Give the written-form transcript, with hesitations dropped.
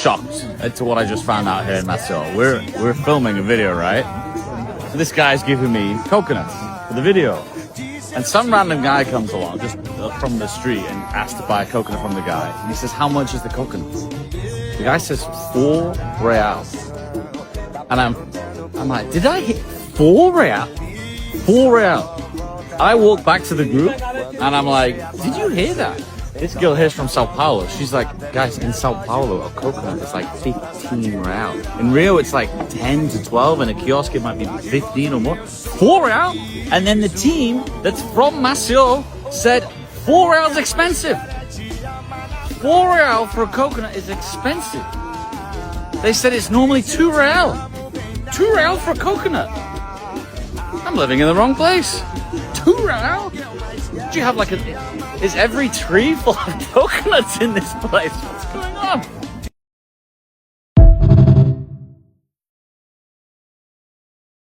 shocked to what I just found out here in Maceió. We're filming a video, right? So this guy's giving me coconuts for the video. And some random guy comes along just from the street and asks to buy a coconut from the guy. And he says, how much is the coconut? The guy says 4 reals. And I'm like, did I hit 4 reals? 4 reals. I walk back to the group and I'm like, did you hear that? This girl here's from Sao Paulo. She's like, guys, in Sao Paulo, a coconut is like 15 reals. In Rio, it's like 10 to 12, and a kiosk, it might be 15 or more. 4 reals? And then the team that's from Maceió said 4 reals is expensive. 4 reals for a coconut is expensive. They said it's normally 2 reals. 2 reals for a coconut. I'm living in the wrong place. 2 reals? Do you have like is every tree full of coconuts in this place?